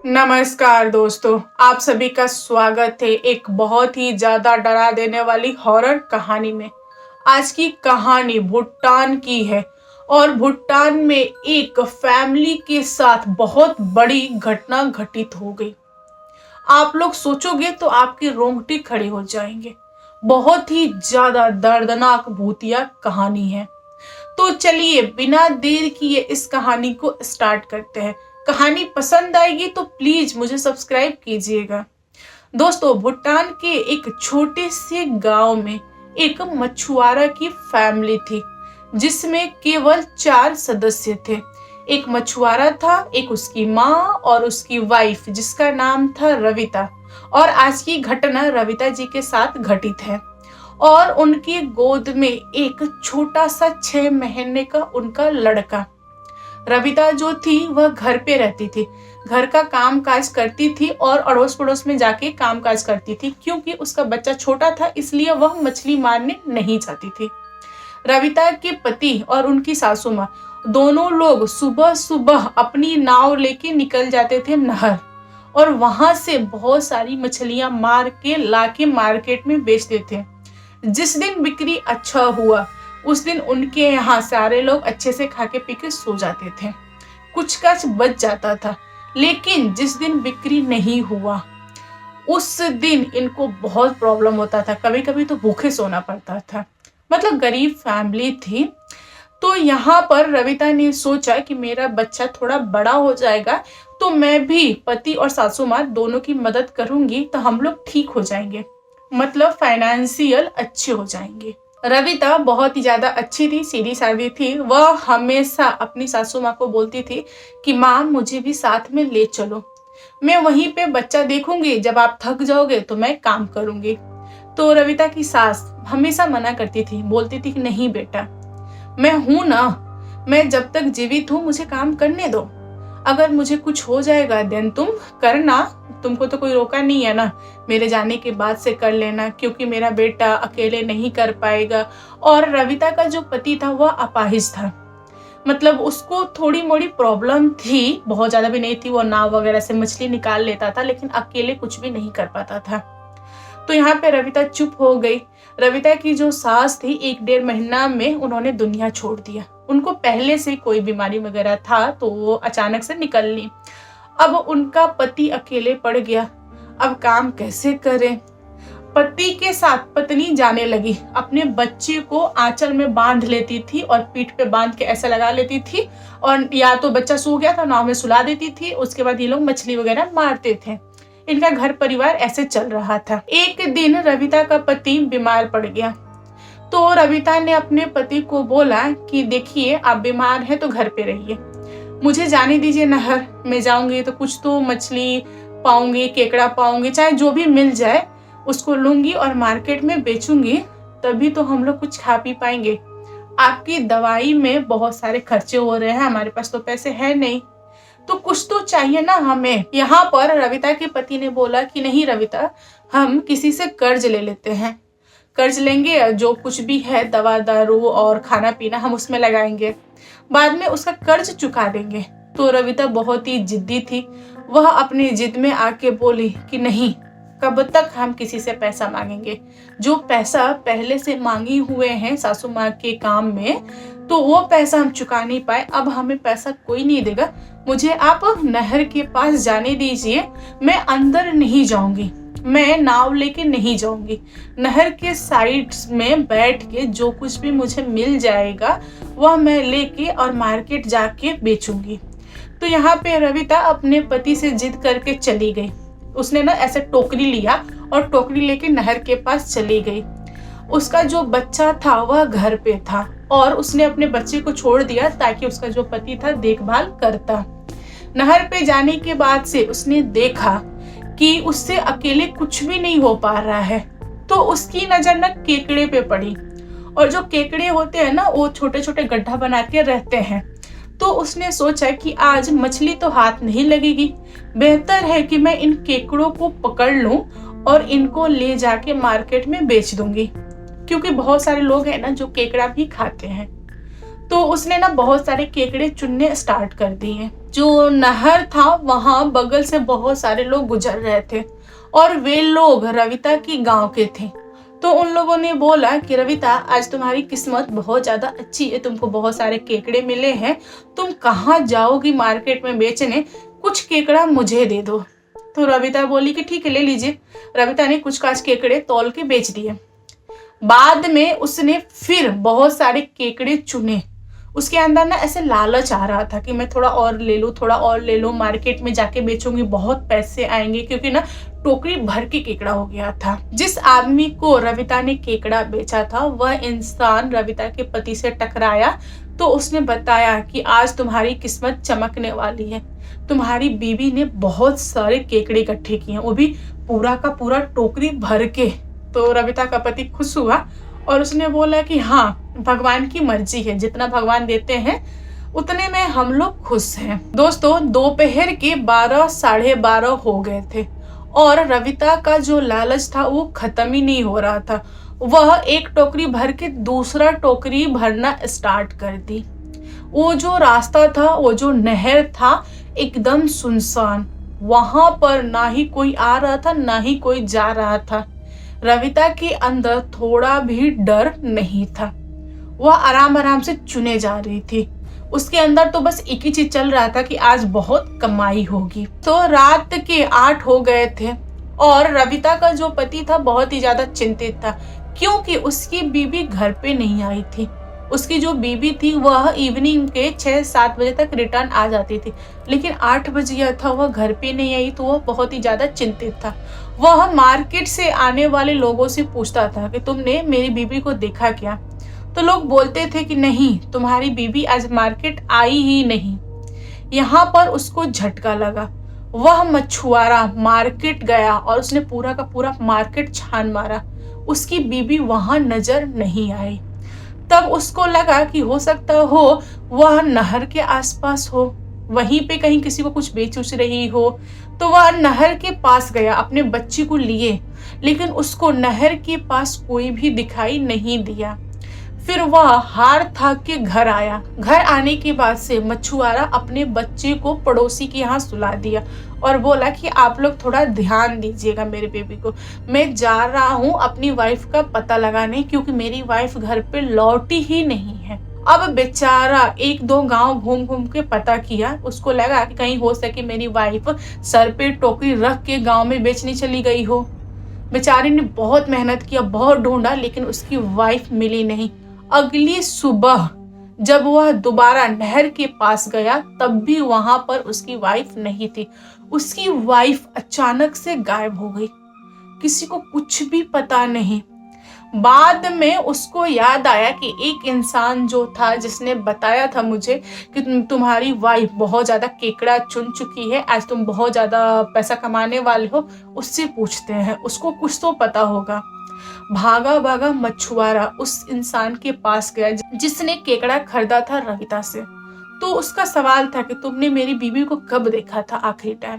नमस्कार दोस्तों, आप सभी का स्वागत है एक बहुत ही ज्यादा डरा देने वाली हॉरर कहानी में। आज की कहानी भूटान की है और भूटान में एक फैमिली के साथ बहुत बड़ी घटना घटित हो गई। आप लोग सोचोगे तो आपके रोंगटे खड़े हो जाएंगे। बहुत ही ज्यादा दर्दनाक भूतिया कहानी है। तो चलिए बिना देर किए इस कहानी को स्टार्ट करते हैं। कहानी पसंद आएगी तो प्लीज मुझे सब्सक्राइब कीजिएगा। दोस्तों, भूटान के एक छोटे से गांव में एक मछुआरा की फैमिली थी जिसमें केवल 4 सदस्य थे। एक मछुआरा था, एक उसकी माँ और उसकी वाइफ जिसका नाम था रविता। और आज की घटना रविता जी के साथ घटित है। और उनकी गोद में एक छोटा सा 6 महीने का उनका लड़का। रविता जो थी वह घर पे रहती थी, घर का काम काज करती थी और अड़ोस पड़ोस में जाके काम काज करती थी। क्योंकि उसका बच्चा छोटा था इसलिए वह मछली मारने नहीं जाती थी। रविता के पति और उनकी सासू माँ दोनों लोग सुबह सुबह अपनी नाव लेके निकल जाते थे नहर, और वहां से बहुत सारी मछलियां मार के लाके मार्केट में बेचते थे। जिस दिन बिक्री अच्छा हुआ उस दिन उनके यहाँ सारे लोग अच्छे से खा के पी के सो जाते थे, कुछ काच बच जाता था। लेकिन जिस दिन बिक्री नहीं हुआ उस दिन इनको बहुत प्रॉब्लम होता था, कभी कभी तो भूखे सोना पड़ता था। मतलब गरीब फैमिली थी। तो यहाँ पर रविता ने सोचा कि मेरा बच्चा थोड़ा बड़ा हो जाएगा तो मैं भी पति और सासू माँ दोनों की मदद करूंगी तो हम लोग ठीक हो जाएंगे, मतलब फाइनेंशियल अच्छे हो जाएंगे। रविता बहुत ही ज्यादा अच्छी थी, सीधी सादी थी। वह हमेशा अपनी सासू माँ को बोलती थी कि माँ मुझे भी साथ में ले चलो, मैं वहीं पे बच्चा देखूंगी, जब आप थक जाओगे तो मैं काम करूंगी। तो रविता की सास हमेशा मना करती थी, बोलती थी कि नहीं बेटा, मैं हूं ना, मैं जब तक जीवित हूं मुझे काम करने दो, अगर मुझे कुछ हो जाएगा देन तुम करना, तुमको तो कोई रोका नहीं है ना, मेरे जाने के बाद से कर लेना, क्योंकि मेरा बेटा अकेले नहीं कर पाएगा। और रविता का जो पति था वह अपाहिज था, मतलब उसको थोड़ी मोड़ी प्रॉब्लम थी, बहुत ज्यादा भी नहीं थी। वो नाव वगैरह से मछली निकाल लेता था लेकिन अकेले कुछ भी नहीं कर पाता था। तो यहाँ पे रविता चुप हो गई। रविता की जो सास थी 1-1.5 महीना में उन्होंने दुनिया छोड़ दिया। उनको पहले से कोई बीमारी वगैरह था तो वो अचानक से निकल ली। अब उनका पति अकेले पड़ गया, अब काम कैसे करें। पति के साथ पत्नी जाने लगी, अपने बच्चे को आंचल में बांध लेती थी और पीठ पे बांध के ऐसा लगा लेती थी, और या तो बच्चा सो गया था नाव में सुला देती थी, उसके बाद ये लोग मछली वगैरह मारते थे। इनका घर परिवार ऐसे चल रहा था। एक दिन रविता का पति बीमार पड़ गया तो रविता ने अपने पति को बोला कि देखिए आप बीमार हैं तो घर पे रहिए, मुझे जाने दीजिए नहर, मैं जाऊंगी तो कुछ तो मछली पाऊंगी, केकड़ा पाऊंगी, चाहे जो भी मिल जाए उसको लूंगी और मार्केट में बेचूंगी, तभी तो हम लोग कुछ खा पी पाएंगे। आपकी दवाई में बहुत सारे खर्चे हो रहे हैं, हमारे पास तो पैसे है नहीं, तो कुछ तो चाहिए ना हमें। यहाँ पर रविता के पति ने बोला कि नहीं रविता, हम किसी से कर्ज ले लेते हैं, कर्ज लेंगे, जो कुछ भी है दवा दारू और खाना पीना हम उसमें लगाएंगे, बाद में उसका कर्ज चुका देंगे। तो रविता बहुत ही जिद्दी थी, वह अपनी जिद में आके बोली कि नहीं, कब तक हम किसी से पैसा मांगेंगे, जो पैसा पहले से मांगी हुए हैं सासू माँ के काम में तो वो पैसा हम चुका नहीं पाए, अब हमें पैसा कोई नहीं देगा, मुझे आप नहर के पास जाने दीजिए, मैं अंदर नहीं जाऊंगी, मैं नाव लेके नहीं जाऊंगी, नहर के साइड में बैठ के जो कुछ भी मुझे मिल जाएगा वह मैं लेके और मार्केट जाके बेचूंगी। तो यहाँ पे रविता अपने पति से जिद करके चली गई। उसने ना ऐसे टोकरी लिया और टोकरी लेके नहर के पास चली गई। उसका जो बच्चा था वह घर पे था और उसने अपने बच्चे को छोड़ दिया ताकि उसका जो पति था देखभाल करता। नहर पे जाने के बाद से उसने देखा कि उससे अकेले कुछ भी नहीं हो पा रहा है, तो उसकी नजर ना केकड़े पे पड़ी, और जो केकड़े होते हैं ना वो छोटे छोटे गड्ढा बना के रहते हैं। तो उसने सोचा कि आज मछली तो हाथ नहीं लगेगी, बेहतर है कि मैं इन केकड़ों को पकड़ लूं और इनको ले जाके मार्केट में बेच दूंगी, क्योंकि बहुत सारे लोग हैं ना जो केकड़ा भी खाते हैं। तो उसने ना बहुत सारे केकड़े चुनने स्टार्ट कर दिए। जो नहर था वहां बगल से बहुत सारे लोग गुजर रहे थे और वे लोग रविता की गांव के थे। तो उन लोगों ने बोला कि रविता, आज तुम्हारी किस्मत बहुत ज्यादा अच्छी है, तुमको बहुत सारे केकड़े मिले हैं, तुम कहाँ जाओगी मार्केट में बेचने, कुछ केकड़ा मुझे दे दो। तो रविता बोली कि ठीक है, ले लीजिए। रविता ने कुछ काच केकड़े तौल के बेच दिए। बाद में उसने फिर बहुत सारे केकड़े चुने। उसके अंदर ना ऐसे लालच आ रहा था कि मैं थोड़ा और ले लूं, थोड़ा और ले लूं, मार्केट में जाके बेचूंगी, बहुत पैसे आएंगे, क्योंकि ना टोकरी भर के केकड़ा हो गया था। जिस आदमी को रविता ने केकड़ा बेचा था वह इंसान रविता के पति से टकराया। तो उसने बताया कि आज तुम्हारी किस्मत चमकने वाली है, तुम्हारी बीवी ने बहुत सारे केकड़े इकट्ठे किए हैं, वो भी पूरा का पूरा टोकरी भर के। तो रविता का पति खुश हुआ और उसने बोला कि हाँ, भगवान की मर्जी है, जितना भगवान देते हैं उतने में हम लोग खुश हैं। दोस्तों, दोपहर के 12 साढ़े 12 हो गए थे और रविता का जो लालच था वो खत्म ही नहीं हो रहा था। वह एक टोकरी भर के दूसरा टोकरी भरना स्टार्ट कर दी। वो जो रास्ता था, वो जो नहर था, एकदम सुनसान। वहां पर ना ही कोई आ रहा था ना ही कोई जा रहा था। रविता के अंदर थोड़ा भी डर नहीं था। वह आराम आराम से चुने जा रही थी। उसके अंदर तो बस एक ही चीज चल रहा था कि आज बहुत कमाई होगी। तो रात के 8 हो गए थे और रविता का जो पति था बहुत ही ज्यादा चिंतित था, क्योंकि उसकी बीवी घर पे नहीं आई थी। उसकी जो बीवी थी वह इवनिंग के 6-7 बजे तक रिटर्न आ जाती थी, लेकिन 8 बज गया था, वह घर पे नहीं आई। तो वह बहुत ही ज्यादा चिंतित था। वह मार्केट से आने वाले लोगों से पूछता था कि तुमने मेरी बीवी को देखा क्या? तो लोग बोलते थे कि नहीं, तुम्हारी बीवी आज मार्केट आई ही नहीं। यहाँ पर उसको झटका लगा। वह मछुआरा मार्केट गया और उसने पूरा का पूरा मार्केट छान मारा। उसकी बीवी वहां नजर नहीं आई। तब उसको लगा कि हो सकता हो वह नहर के आसपास हो, वहीं पे कहीं किसी को कुछ बेच उच रही हो। तो वह नहर के पास गया अपने बच्ची को लिए, लेकिन उसको नहर के पास कोई भी दिखाई नहीं दिया। फिर वह हार थाक के घर आया। घर आने के बाद से मछुआरा अपने बच्चे को पड़ोसी के यहाँ सुला दिया और बोला कि आप लोग थोड़ा ध्यान दीजिएगा मेरे बेबी को, मैं जा रहा हूँ अपनी वाइफ का पता लगाने, क्योंकि मेरी वाइफ घर पे लौटी ही नहीं है। अब बेचारा 1-2 गांव घूम घूम के पता किया। उसको लगा कि कहीं हो सके मेरी वाइफ सर पे टोकरी रख के गांव में बेचने चली गई हो। बेचारे ने बहुत मेहनत किया, बहुत ढूंढा, लेकिन उसकी वाइफ मिली नहीं। अगली सुबह जब वह दोबारा नहर के पास गया तब भी वहां पर उसकी वाइफ नहीं थी। उसकी वाइफ अचानक से गायब हो गई, किसी को कुछ भी पता नहीं। बाद में उसको याद आया कि एक इंसान जो था जिसने बताया था मुझे कि तुम्हारी वाइफ बहुत ज्यादा केकड़ा चुन चुकी है, आज तुम बहुत ज्यादा पैसा कमाने वाले हो, उससे पूछते हैं, उसको कुछ तो पता होगा। भागा भागा मछुआरा उस इंसान के पास गया जिसने केकड़ा खरीदा था रविता से। तो उसका सवाल था कि तुमने मेरी बीवी को कब देखा था आखिरी टाइम?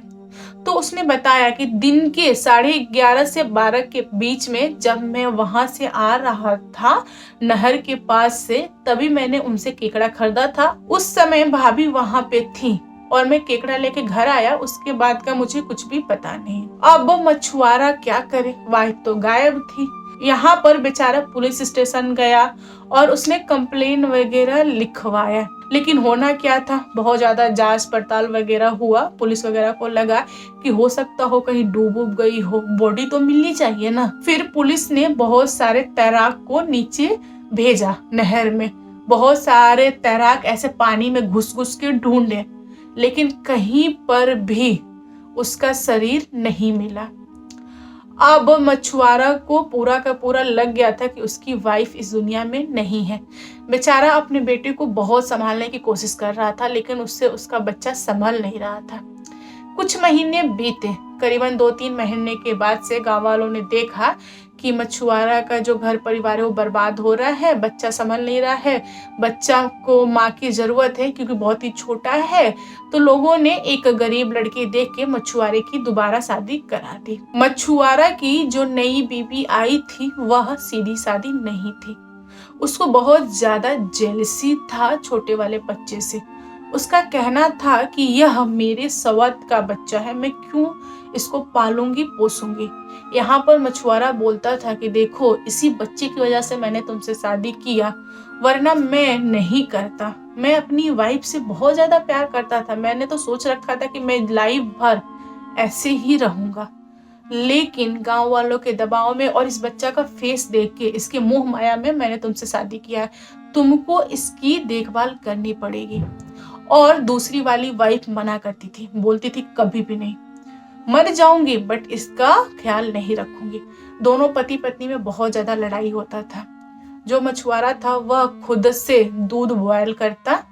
तो उसने बताया कि दिन के 11:30 से 12 के बीच में जब मैं वहां से आ रहा था नहर के पास से, तभी मैंने उनसे केकड़ा खरीदा था। उस समय भाभी वहां पे थी और मैं केकड़ा लेके घर आया, उसके बाद का मुझे कुछ भी पता नहीं। अब वो मछुआरा क्या करे, वाइफ तो गायब थी। यहाँ पर बेचारा पुलिस स्टेशन गया और उसने कंप्लेन वगैरह लिखवाया, लेकिन होना क्या था, बहुत ज्यादा जांच पड़ताल वगैरह हुआ। पुलिस वगैरह को लगा कि हो सकता हो कहीं डूब गई हो, बॉडी तो मिलनी चाहिए ना। फिर पुलिस ने बहुत सारे तैराक को नीचे भेजा नहर में। बहुत सारे तैराक ऐसे पानी में घुस घुस के ढूंढे, लेकिन कहीं पर भी उसका शरीर नहीं मिला। अब मछुआरा को पूरा का पूरा लग गया था कि उसकी वाइफ इस दुनिया में नहीं है। बेचारा अपने बेटे को बहुत संभालने की कोशिश कर रहा था, लेकिन उससे उसका बच्चा संभल नहीं रहा था। कुछ महीने बीते, करीबन 2-3 महीने के बाद से गांव वालों ने देखा कि मछुआरा का जो घर परिवार है वो बर्बाद हो रहा है, बच्चा संभल नहीं रहा है, बच्चा को माँ की जरूरत है क्योंकि बहुत ही छोटा है। तो लोगों ने एक गरीब लड़की देख के मछुआरे की दोबारा शादी करा दी। मछुआरा की जो नई बीवी आई थी वह सीधी सादी नहीं थी, उसको बहुत ज़्यादा जेलसी था छोटे वाले बच्चे से। उसका कहना था कि यह मेरे सवत का बच्चा है, मैं क्यों इसको पालूंगी पोसूंगी। यहाँ पर मछुआरा बोलता था कि देखो, इसी बच्चे की वजह से मैंने तुमसे शादी किया, वरना मैं नहीं करता। मैं अपनी वाइफ से बहुत ज़्यादा प्यार करता था। मैंने तो सोच रखा था कि मैं लाइफ भर ऐसे ही रहूंगा, लेकिन गांव वालों के दबाव में और इस बच्चा का फेस देख के, इसके मोह माया में मैंने तुमसे शादी किया है। तुमको इसकी देखभाल करनी पड़ेगी। और दूसरी वाली वाइफ मना करती थी, बोलती थी कभी भी नहीं, मर जाऊंगी बट इसका ख्याल नहीं रखूंगी। दोनों पति पत्नी में बहुत ज्यादा लड़ाई होता था। जो मछुआरा था वह खुद से दूध बॉयल करता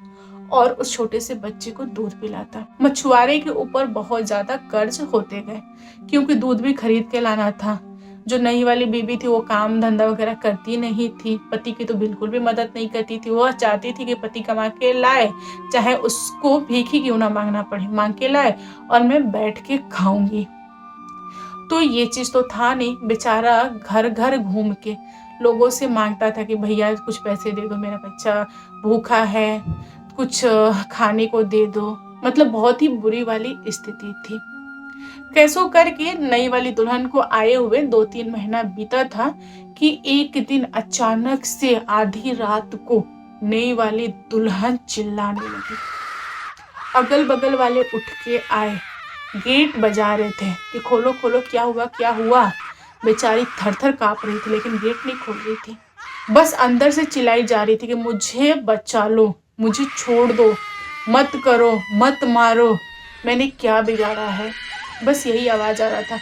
और उस छोटे से बच्चे को दूध पिलाता। मछुआरे के ऊपर बहुत ज्यादा कर्ज होते गए, क्योंकि दूध भी खरीद के लाना था। जो नई वाली बीबी थी वो काम धंधा वगैरह करती नहीं थी, पति की तो बिल्कुल भी मदद नहीं करती थी। वह चाहती थी कि पति कमा के लाए, चाहे उसको भीख ही क्यों ना मांगना पड़े, मांग के लाए और मैं बैठ के खाऊंगी। तो ये चीज तो था नहीं। बेचारा घर घर घूम के लोगों से मांगता था कि भैया कुछ पैसे दे दो, मेरा बच्चा भूखा है, कुछ खाने को दे दो। मतलब बहुत ही बुरी वाली स्थिति थी। कैसो करके नई वाली दुल्हन को आए हुए 2-3 महीना बीता था कि एक दिन अचानक से आधी रात को नई वाली दुल्हन चिल्लाने लगी। अगल बगल वाले उठ के आए, गेट बजा रहे थे कि खोलो खोलो, क्या हुआ क्या हुआ। बेचारी थर थर कांप रही थी, लेकिन गेट नहीं खोल रही थी। बस अंदर से चिल्लाई जा रही थी कि मुझे बचा लो, मुझे छोड़ दो, मत करो, मत मारो, मैंने क्या बिगाड़ा है। बस यही आवाज आ रहा था।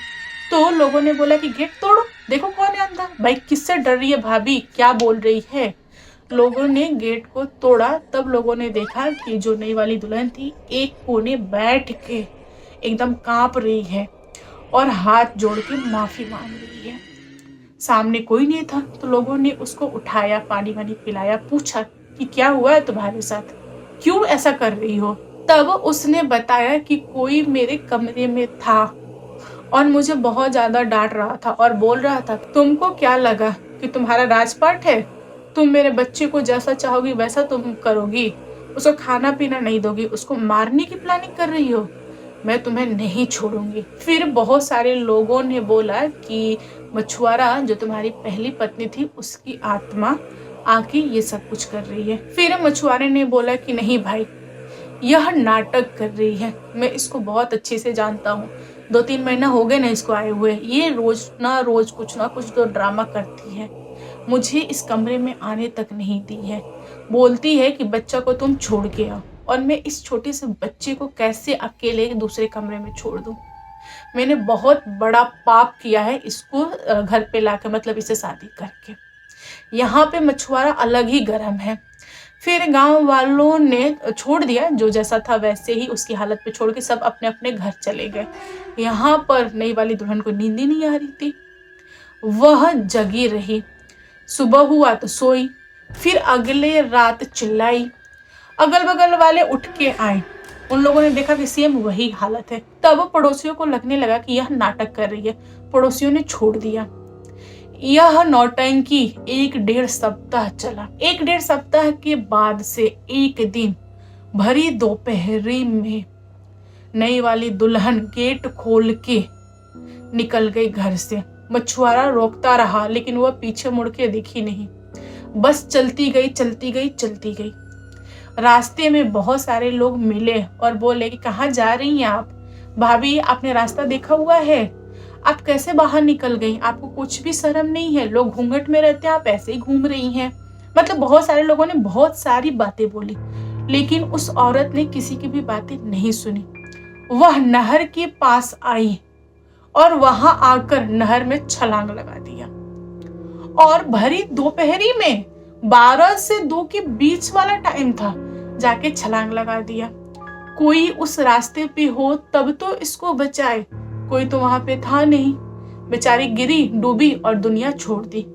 तो लोगों ने बोला कि गेट तोड़ो, देखो कौन है अंदर। भाई किससे डर रही है भाभी, क्या बोल रही है। लोगों ने गेट को तोड़ा। तब लोगों ने देखा कि जो नई वाली दुल्हन थी एक कोने बैठ के एकदम कांप रही है और हाथ जोड़ के माफी मांग रही है। सामने कोई नहीं था, तो लोगों ने उसको उठाया, पानी वानी पिलाया, पूछा कि क्या हुआ है तुम्हारे साथ, क्यों ऐसा कर रही हो। तब उसने बताया कि कोई मेरे कमरे में था और मुझे बहुत ज्यादा डांट रहा था और बोल रहा था तुमको क्या लगा कि तुम्हारा राजपाट है, तुम मेरे बच्चे को जैसा चाहोगी वैसा तुम करोगी, उसको खाना पीना नहीं दोगी, उसको मारने की प्लानिंग कर रही हो, मैं तुम्हें नहीं छोड़ूंगी। फिर बहुत सारे लोगों ने बोला कि मछुआरा जो तुम्हारी पहली पत्नी थी उसकी आत्मा आके ये सब कुछ कर रही है। फिर मछुआरे ने बोला कि नहीं भाई, यह नाटक कर रही है, मैं इसको बहुत अच्छे से जानता हूँ, 2-3 महीना हो गए ना इसको आए हुए, ये रोज ना कुछ तो ड्रामा करती है, मुझे इस कमरे में आने तक नहीं दी है, बोलती है कि बच्चा को तुम छोड़ के आओ, और मैं इस छोटे से बच्चे को कैसे अकेले दूसरे कमरे में छोड़ दूं। मैंने बहुत बड़ा पाप किया है इसको घर पे लाकर, मतलब इसे शादी करके। यहाँ पे मछुआरा अलग ही गर्म है। फिर गांव वालों ने छोड़ दिया, जो जैसा था वैसे ही उसकी हालत पे छोड़ के सब अपने अपने घर चले गए। यहाँ पर नई वाली दुल्हन को नींद ही नहीं आ रही थी, वह जगी रही। सुबह हुआ तो सोई, फिर अगले रात चिल्लाई। अगल बगल वाले उठ के आए, उन लोगों ने देखा कि सेम वही हालत है। तब पड़ोसियों को लगने लगा कि यह नाटक कर रही है, पड़ोसियों ने छोड़ दिया। यह नौटंकी 1-1.5 सप्ताह चला। 1-1.5 सप्ताह के बाद से एक दिन भरी दोपहरी में नई वाली दुल्हन गेट खोल के निकल गई घर से। मछुआरा रोकता रहा लेकिन वह पीछे मुड़ के दिखी नहीं, बस चलती गई। रास्ते में बहुत सारे लोग मिले और बोले कि कहाँ जा रही हैं आप, भाभी आपने रास्ता देखा हुआ है, आप कैसे बाहर निकल गई, आपको कुछ भी शर्म नहीं है, लोग घूंघट में रहते हैं, आप ऐसे ही घूम रही हैं। मतलब बहुत सारे लोगों ने बहुत सारी बातें बोली, लेकिन उस औरत ने किसी की भी बातें नहीं सुनी। वह नहर के पास आई और वहां आकर नहर में छलांग लगा दिया, और भरी दोपहरी में 12 से 2 के बीच वाला टाइम था, जाके छलांग लगा दिया। कोई उस रास्ते पे हो तब तो इसको बचाए, कोई तो वहां पे था नहीं। बेचारी गिरी, डूबी और दुनिया छोड़ दी।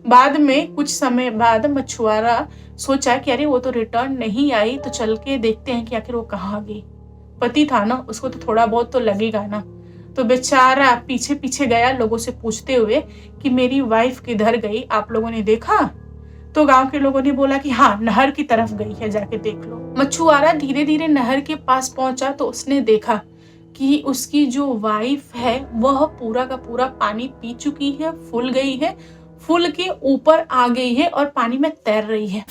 बाद में कुछ समय बाद मछुआरा सोचा कि अरे वो तो रिटर्न नहीं आई, तो चल के देखते हैं कि आखिर वो कहाँ गई। पति था ना, उसको तो थोड़ा बहुत तो लगेगा ना। तो बेचारा पीछे पीछे गया लोगों से पूछते हुए कि मेरी वाइफ किधर गई, आप लोगों ने देखा। तो गांव के लोगों ने बोला कि हाँ, नहर की तरफ गई है, जाके देख लो। मछुआरा धीरे धीरे नहर के पास पहुंचा तो उसने देखा कि उसकी जो वाइफ है वह पूरा का पूरा पानी पी चुकी है, फूल गई है, फूल के ऊपर आ गई है और पानी में तैर रही है।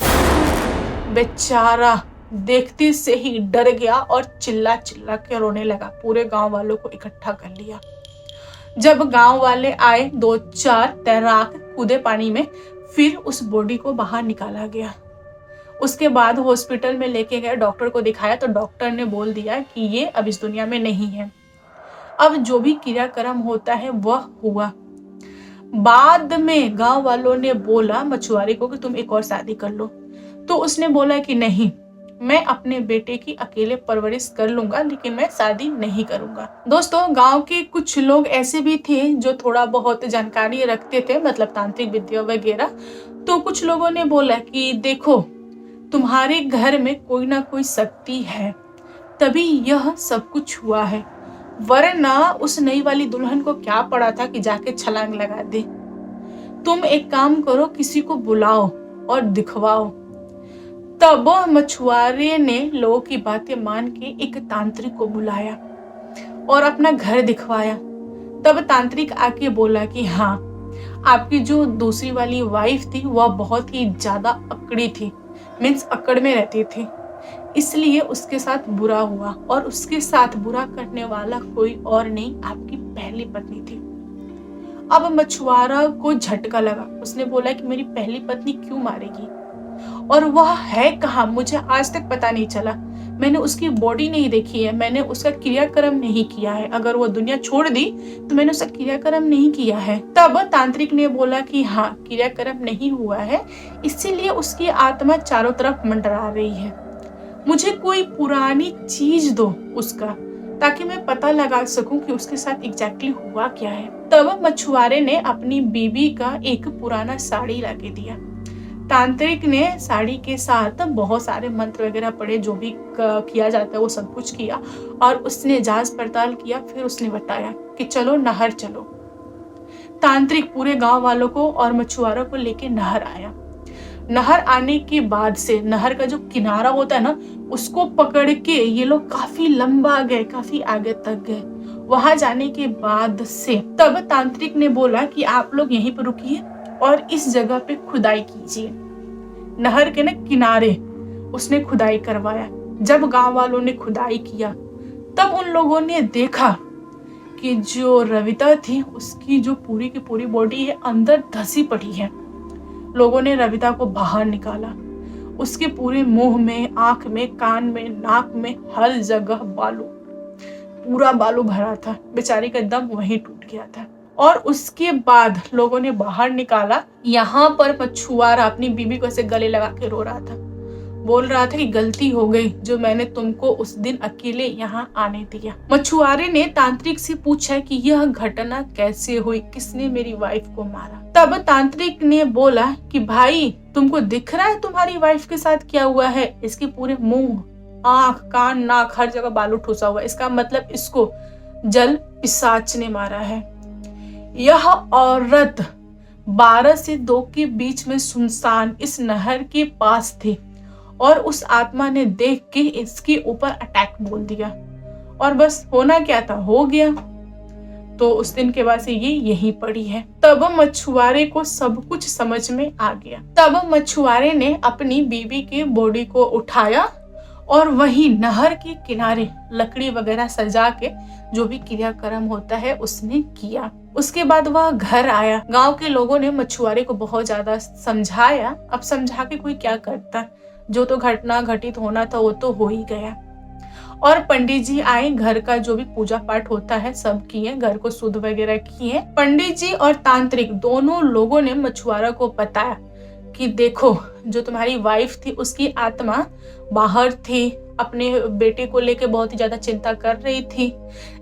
बेचारा देखते से ही डर गया और चिल्ला चिल्ला के रोने लगा। पूरे गांव वालों को इकट्ठा कर लिया। जब गांव वाले आए, 2-4 तैराक कूदे पानी में, फिर उस बॉडी को बाहर निकाला गया। उसके बाद हॉस्पिटल में लेके गए, डॉक्टर को दिखाया तो डॉक्टर ने बोल दिया कि ये अब इस दुनिया में नहीं है। अब जो भी क्रियाक्रम होता है वह हुआ। बाद में गांव वालों ने बोला मछुआरे को कि तुम एक और शादी कर लो, तो उसने बोला कि नहीं, मैं अपने बेटे की अकेले परवरिश कर लूंगा, लेकिन मैं शादी नहीं करूंगा। दोस्तों, गांव के कुछ लोग ऐसे भी थे जो थोड़ा बहुत जानकारी रखते थे, मतलब तांत्रिक विद्या वगैरह। तो कुछ लोगों ने बोला कि देखो, तुम्हारे घर में कोई ना कोई शक्ति है, तभी यह सब कुछ हुआ है, वरना उस नई वाली दुल्हन को क्या पड़ा था कि जाके छलांग लगा दे। तुम एक काम करो, किसी को बुलाओ और दिखवाओ। तब मछुआरे ने लोगों की बातें मान के एक तांत्रिक को बुलाया और अपना घर दिखवाया। तब तांत्रिक आके बोला कि हाँ, आपकी जो दूसरी वाली वाइफ थी वह बहुत ही ज्यादा अकड़ी थी, मीन्स अकड़ में रहती थी, इसलिए उसके साथ बुरा हुआ, और उसके साथ बुरा करने वाला कोई और नहीं, आपकी पहली पत्नी थी। अब मछुआरा को झटका लगा। उसने बोला कि मेरी पहली पत्नी क्यों मारेगी, और वह है कहाँ, मुझे आज तक पता नहीं चला। मैंने उसकी बॉडी नहीं देखी है, मैंने उसका क्रियाक्रम नहीं किया है। अगर वो दुनिया छोड़ दी तो मैंने उसका क्रियाक्रम नहीं किया है। तब तांत्रिक ने बोला कि हाँ, क्रियाक्रम नहीं हुआ है, इसीलिए उसकी आत्मा चारों तरफ मंडरा रही है। मुझे कोई पुरानी चीज दो उसका, ताकि मैं पता लगा सकूं कि उसके साथ एग्जैक्टली हुआ क्या है। तब मछुआरे ने अपनी बीबी का एक पुराना साड़ी लाके दिया। तांत्रिक ने साड़ी के साथ बहुत सारे मंत्र वगैरह पढ़े, जो भी किया जाता है वो सब कुछ किया, और उसने जांच पड़ताल किया। फिर उसने बताया कि चलो नहर चलो। तांत्रिक पूरे गांव वालों को और मछुआरों को लेके नहर आया। नहर आने के बाद से नहर का जो किनारा होता है ना, उसको पकड़ के ये लोग काफी लंबा गए, काफी आगे तक गए। वहां जाने के बाद से तब तांत्रिक ने बोला कि आप लोग यहीं पर रुकिए और इस जगह पे खुदाई कीजिए। नहर के ना किनारे उसने खुदाई करवाया। जब गांव वालों ने खुदाई किया तब उन लोगों ने देखा कि जो रविता थी उसकी जो पूरी की पूरी बॉडी है अंदर धसी पड़ी है। लोगों ने रविता को बाहर निकाला। उसके पूरे मुंह में, आंख में, कान में, नाक में, हर जगह बालू, पूरा बालू भरा था। बेचारी का दम वहीं टूट गया था। और उसके बाद लोगों ने बाहर निकाला। यहाँ पर मछुआरा अपनी बीबी को ऐसे गले लगा के रो रहा था, बोल रहा था कि गलती हो गई जो मैंने तुमको उस दिन अकेले यहाँ आने दिया। मछुआरे ने तांत्रिक से पूछा कि यह घटना कैसे हुई, किसने मेरी वाइफ को मारा। तब तांत्रिक ने बोला कि भाई, तुमको दिख रहा है तुम्हारी वाइफ के साथ क्या हुआ है? इसके पूरे मुंह, आंख, कान, नाक, हर जगह बालू ठूसा हुआ है। इसका मतलब इसको जल पिशाच ने मारा है। यह औरत 12 से 2 के बीच में सुनसान इस नहर के पास थी, और उस आत्मा ने देख के इसके ऊपर अटैक बोल दिया, और बस होना क्या था हो गया। तो उस दिन के बाद से ये यहीं पड़ी है। तब मछुआरे को सब कुछ समझ में आ गया। तब मछुआरे ने अपनी बीबी के बॉडी को उठाया और वहीं नहर के किनारे लकड़ी वगैरह सजा के जो भी क्रियाक्रम होता है उसने किया। उसके बाद वह घर आया। गांव के लोगों ने मछुआरे को बहुत ज्यादा समझाया। अब समझा के कोई क्या करता, जो तो घटना घटित होना था वो तो हो ही गया। और पंडित जी आए, घर का जो भी पूजा पाठ होता है सब किए, घर को शुद्ध वगैरह किए। पंडित जी और तांत्रिक दोनों लोगों ने मछुआरा को बताया कि देखो, जो तुम्हारी वाइफ थी उसकी आत्मा बाहर थी, अपने बेटे को लेके बहुत ही ज्यादा चिंता कर रही थी,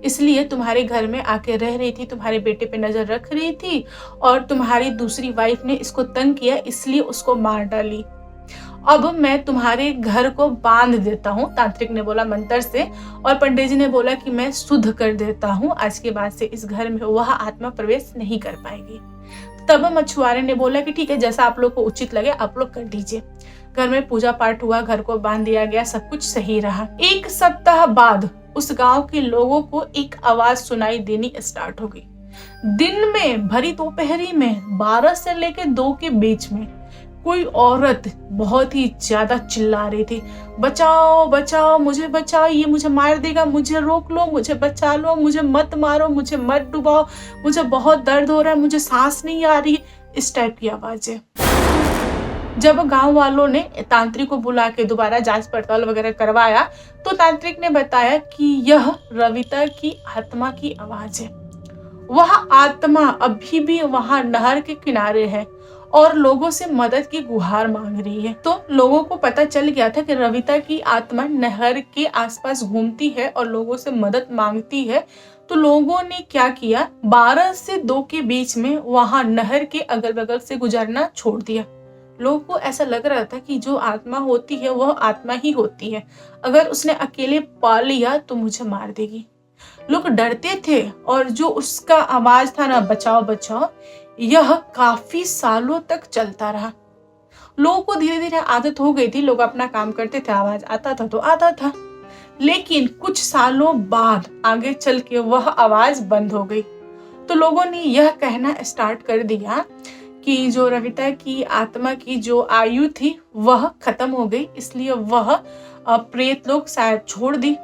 इसलिए तुम्हारे घर में आके रह रही थी, तुम्हारे बेटे पे नजर रख रही थी, और तुम्हारी दूसरी वाइफ ने इसको तंग किया, इसलिए उसको मार डाली। अब मैं तुम्हारे घर को बांध देता हूँ, तांत्रिक ने बोला मंत्र से, और पंडित जी ने बोला कि मैं शुद्ध कर देता हूँ, आज के बाद से इस घर में वह आत्मा प्रवेश नहीं कर पाएगी। तब मछुआरे ने बोला कि ठीक है, जैसा आप लोग को उचित लगे आप लोग कर दीजिए। घर में पूजा पाठ हुआ, घर को बांध दिया गया, सब कुछ सही रहा। 1 सप्ताह बाद उस गांव के लोगों को एक आवाज सुनाई देनी स्टार्ट हो गई। दिन में भरी दोपहरी में 12 से लेकर 2 के बीच में कोई औरत बहुत ही ज्यादा चिल्ला रही थी, बचाओ बचाओ, मुझे बचाओ, ये मुझे मार देगा, मुझे रोक लो, मुझे बचा लो, मुझे मत मारो, मुझे मत डुबाओ, मुझे बहुत दर्द हो रहा है, मुझे सांस नहीं आ रही। इस टाइप की आवाजें। जब गांव वालों ने तांत्रिक को बुला के दोबारा जांच पड़ताल वगैरह करवाया तो तांत्रिक ने बताया कि यह रविता की आत्मा की आवाज है। वह आत्मा अभी भी वहां नहर के किनारे है और लोगों से मदद की गुहार मांग रही है। तो लोगों को पता चल गया था कि रविता की आत्मा नहर के आसपास घूमती है और लोगों से मदद मांगती है। तो लोगों ने क्या किया, 12 से 2 के बीच में वहां नहर के अगल बगल से गुजरना छोड़ दिया। लोगों को ऐसा लग रहा था कि जो आत्मा होती है वह आत्मा ही होती है, अगर उसने अकेले पा लिया तो मुझे मार देगी। लोग डरते थे और जो उसका आवाज था ना, बचाओ बचाओ, यह काफी सालों तक चलता रहा। लोगों को धीरे धीरे आदत हो गई थी, लोग अपना काम करते थे, आवाज आता था तो आता था। लेकिन कुछ सालों बाद आगे चल के वह आवाज बंद हो गई। तो लोगों ने यह कहना स्टार्ट कर दिया कि जो रविता की आत्मा की जो आयु थी वह खत्म हो गई, इसलिए वह प्रेत लोग शायद छोड़ दी,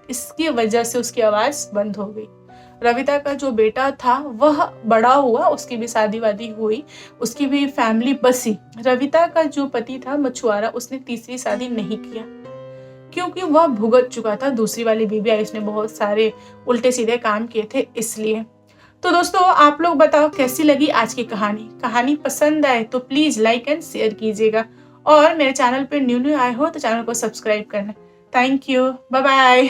इसकी वजह से उसकी आवाज बंद हो गई। रविता का जो बेटा था वह बड़ा हुआ, उसकी भी शादी वादी हुई, उसकी भी फैमिली बसी। रविता का जो पति था मछुआरा, उसने तीसरी शादी नहीं किया क्योंकि वह भुगत चुका था, दूसरी वाली बीवी आई, उसने बहुत सारे उल्टे सीधे काम किए थे इसलिए। तो दोस्तों आप लोग बताओ कैसी लगी आज की कहानी पसंद आए तो प्लीज लाइक एंड शेयर कीजिएगा और मेरे चैनल पे न्यू आए हो तो चैनल को सब्सक्राइब करना। Thank you, bye bye.